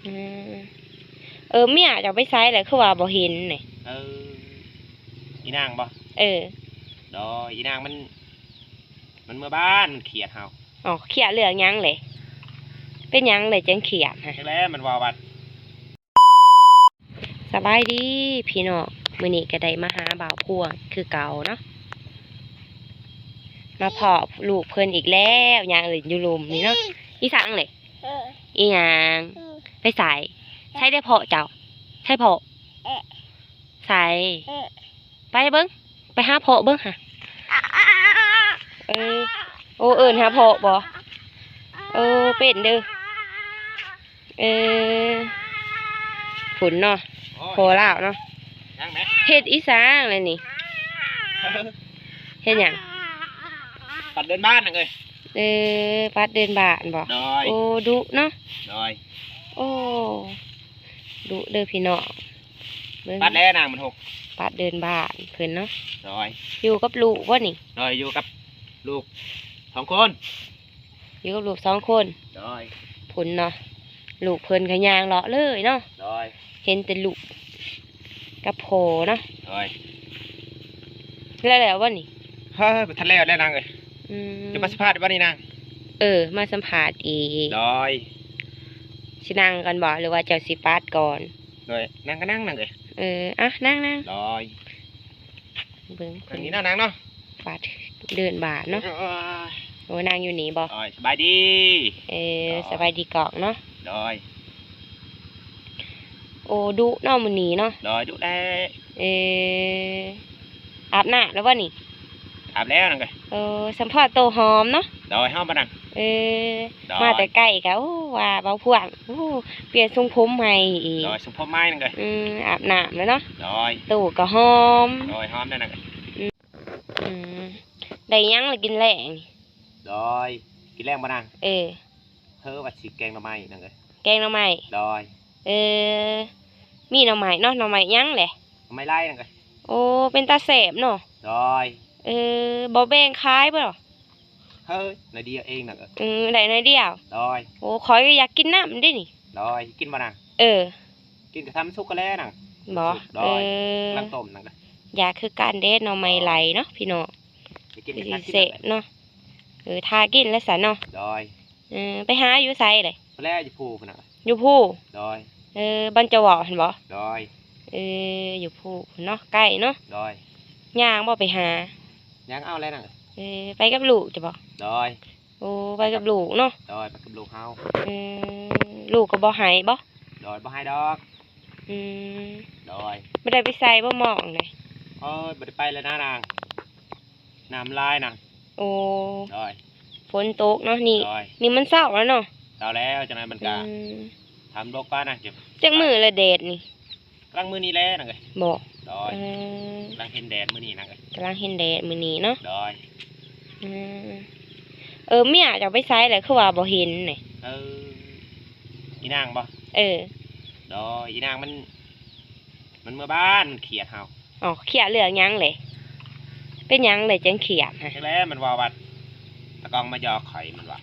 อืมเมียจะไปไซส์เลยคือว่าบ่เห็นนี่อีนางบ่ดอยอีนางมันเมื่อบ้านมันเขียดเฮาอ๋อเขียดเหลืองยังเลยเป็นยังเลยจังเขียดฮะแล้วมันว่าวัดสบายดีพี่น้องมื้อนี้ก็ได้มาหาบ่าวพวงคือเก่าเนาะมาเพาะลูกเพิ่นอีกแล้วยางเลยอยู่ลุมนี่เนาะอีสังเลยอีหยังไปใส่ใช้ได้เพาะเจ้าใช่เพาะใส่ไปเบิ้งไปหาเพาะเบิ้งค่ะโอ้หาเพาะบ่เป็นเด้อฝุ่นเนาะโผล่แล้วเนาะเฮ็ดอีสังเลยนี่เฮ็ดหยังปัดเดินบ้านน่ะปัดเดินบ้านบ่โอ้ดุเนาะโอ้ดุเด้อพี่น้องปัดแล้วนางมันหกปัดเดินบ้านเพิ่นเนาะอยู่กับลูกวะนี่อยู่กับลูก2 คนอยู่กับลูก2 คนผุนเนาะลูกเพิ่นก็ย่างเลาะเลยเนาะเห็นแต่ลูกกับโผเนาะแล้ววะนี่ทะเลแล้วนางจะมาสัมภาษณ์วันนี้นางมาสัมภาษณ์อีกสินั่งกันบ่หรือว่าเจ้าสิปัดก่อนนั่งก็นั่งนางนั่งเบิ่งคนนี้นางเนาะปัดเดินบาทเนาะโอ้นางอยู่นี่บ่สบายดีสบายดีเกาะเนาะโอ้ดุเนาะมื้อนี้เนาะดุได้อาบน้ำแล้ววะนี่อาบแล้วนางสัมภาษณ์โตหอมเนาะหอมปะนางมาแต่ใกล้กะว่าเบาพวงเปลี่ยนทรงผมใหม่อีกทรงผมใหม่นางอาบน้ำแล้วเนาะตู้ก็หอมหอมได้นางได้ยังเลยกินแรงกินแรงปะนางวัดสิแกงหน่อไม้นางแกงหน่อไม้มีหน่อไม้เนาะหน่อไม้ยังแหละหน่อไม้ไล่นางโอ้เป็นตาแสบเนาะบ่แบ่งขายบ่หรอในเดียวเองนางได้ในเดียวโอ้ขอยก็อยากกินน้ำดินี่กินปะนางกินกระทำซุกก็แล้วนางบ่น้ำต้มนางอยากคือการเด็ดหน่อไม้ไหลเนาะพี่น้องเสะเนาะทากินแล้วสันเนาะไปหาอยู่ไซเลยแล้วอยู่ภูนะอยู่ภูบรรจวบเห็นบ่อยู่ภูเนาะใกล้เนาะย่างบ่ไปหาย่างเอาแล้วน่ะไปกับลูกจะบ่โอ้ไปกับลูกเนาะไปกับลูกเฮาลูกก็บ่หายบ่บ่หายดอกไม่ได้ไปใส่บ่มองเลยบ่ได้ไปแล้วนะนางน้ำลายนางโอ้ฝนตกเนาะนี่มันเศร้าแล้วเนาะเศร้าแล้วจังไงมันกะทำโลกป้านะจังมือละเดดนี่กลางมือนี้แล้วนะบอกกำลังเห็นแดดมือนี้นะกำลังเห็นแดดมือนี้เนาะเมียจะไปไซส์เลยคือว่าบ่เห็นนี่อีนางบ่อีนางมันเมื่อบ้านเขียดเฮาอ๋อเขียดเหลืองยังเลยเป็นยังเลยจังเขียดฮะแล้วมันว่าวัดตะกองมายอไข่มันว่า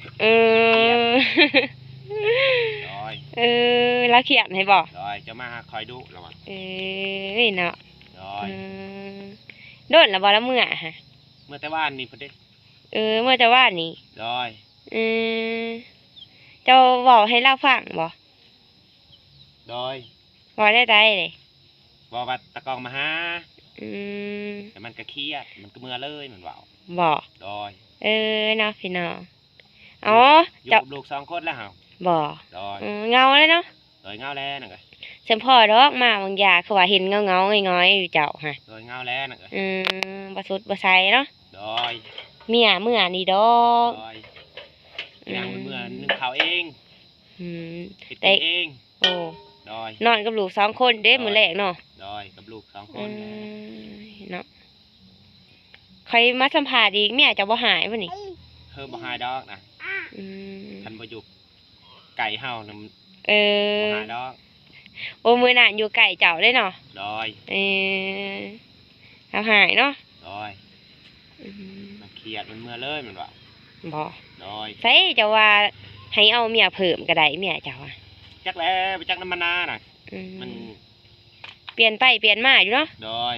แล้วเขียดให้บอกจะมาคอยดูระวังเนาะโดนละบอละเมื่อฮะเมื่อแต่ว่านนี่พอดีเมื่อแต่ว่านนี่เจ้าบอกให้เล่าฟังบอกบอกได้เลยบอกว่าตะกองมาหาแต่มันก็เครียดมันก็เมื่อเลยมันว่าบอกเนาะพี่น้องอ๋อจับลูก2 คนแล้วเหรอบอกเงาเลยเนาะเงาแล้วนะฉันพ่อดอกมาบางอย่างคือว่าเห็นเงาง่อยอยู่เจ้าฮะเงาแล้วนะบะสุดบะไซเนาะเมื่อนี่ดอกอย่างเมื่อนึ่งข้าวเองแต่เองโอ้นอนกับลูก2 คนเด้มื้อแรกเนาะกับลูก2 คนเนาะใครมาสัมภาษณ์อีกเมียจะบ่หายบ่นี่บ่หายดอกนะทันบ่อยู่ไก่เฮาบ่หายดอกโอ้มือหนานอยู่ไก่เจ้าได้เนาะเอาหายเนาะมันเครียดมันเมื่อเลยมันว่าบ่ใส่จะว่าให้เอาเมียเพิ่มก็ได้เมียเจ้า จักแล้วไปจักน้ำมันนาน่ะ มัน เปลี่ยนไปเปลี่ยนมาอยู่เนาะ โดย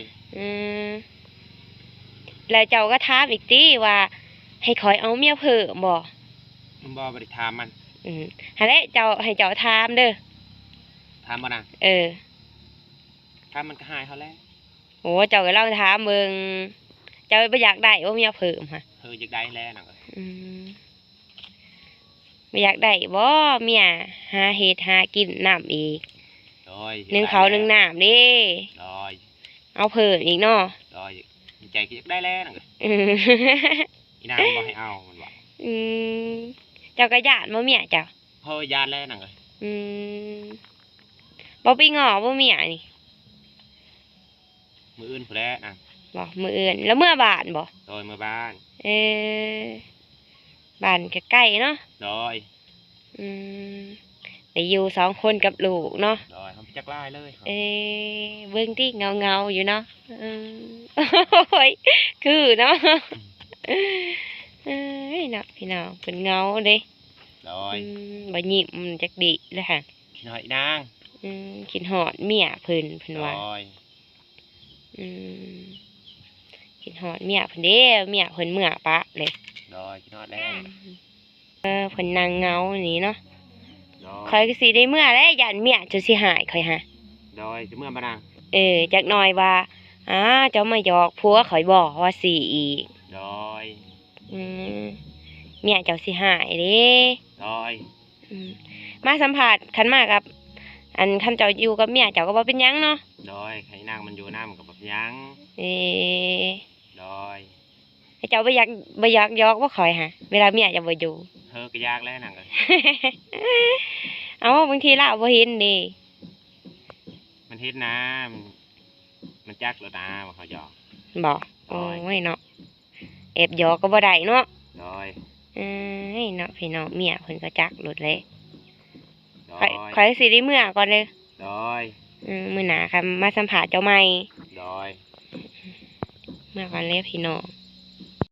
แล้วเจ้าก็ถามอีกทีว่า ให้คอยเอาเมียเพิ่มบ่ มันบ่ได้ถามมัน หั่นแหละเจ้าให้เจ้าถามเด้อ ถามบ่นาง ถามมันก็หายเขาแล้ว โอ้เจ้าก็ลองถามเบิ่งเจ้าบ่อยากได้ว่าเมียเพิ่มค่ะ อยากได้แล้วนาง บ่อยากได้บ่เมียหาเฮ็ดหากินน้ำอีก โดย นึ่งข้าวนึ่งน้ำเด้ โดย เอาเพิ่มอีกเนาะ โดยใจก็อยากได้แล้วนางอีนางบ่ให้เอามันว่า เจ้าก็ญาติบ่เมียเจ้า ญาติแล้วนาง บ่ไปง้อบ่เมียนี่ มื้ออื่นพุ่นแหละนาง บ่มื้ออื่นแล้วเมื่อบ้านบ่ โดยมื้อบ้าน บ้านก็ใกล้เนาะ โดย ได้อยู่2 คนกับลูกเนาะ โดยเฮาจักลายเลย เบิ่งติเงาๆอยู่เนาะโอ้ยคือเนาะเนาะพี่น้องเพิ่นเงาเด้ โดย บ่ยิ้มจักดิเลยค่ะ ขี้น้อยนาง คิดฮอดเมียเพิ่นว่า โดย คิดฮอดเมียเพิ่นเด้เมียเพิ่นเมื่อปะเลย โดยขี้น้อยแล้ว เพิ่นนั่งเงานี่เนาะ โด ข่อยก็สิได้เมื่อแล้วย่านเมียจะสิหายข่อยหา โดยจะเมื่อบ่นาง จักหน่อยว่าเจ้ามาหยอกผัวข่อยบ่ว่าสิอีก โดย เมียเจ้าสิหายเด้ โดย มาสัมผัสคันมากับ อันคันเจ้าอยู่กับเมียเจ้าก็บ่เป็นหยังเนาะ โดยให้นางมันอยู่น้ำกับแบบยัง โดย ให้เจ้าบ่อยากหยอกบ่ข่อยหาเวลาเมียเจ้าบ่อยู่ ก็ยากแล้วนาง เอาบางทีเราบ่เห็นเด้ มันเฮ็ดนะมันจักแล้วนะว่าเขาหยอก บ่โอ้ยเนาะแอบหยอกก็บ่ได้เนาะ โดย เนาะพี่น้องเมียเพิ่นก็จักหลุดเลย โด ข่อยสิได้เมื่อก่อนเลย โดย มื้อหน้าค่ะมาสัมภาษณ์เจ้าใหม่ โดย เมื่อก่อนเลยพี่น้อง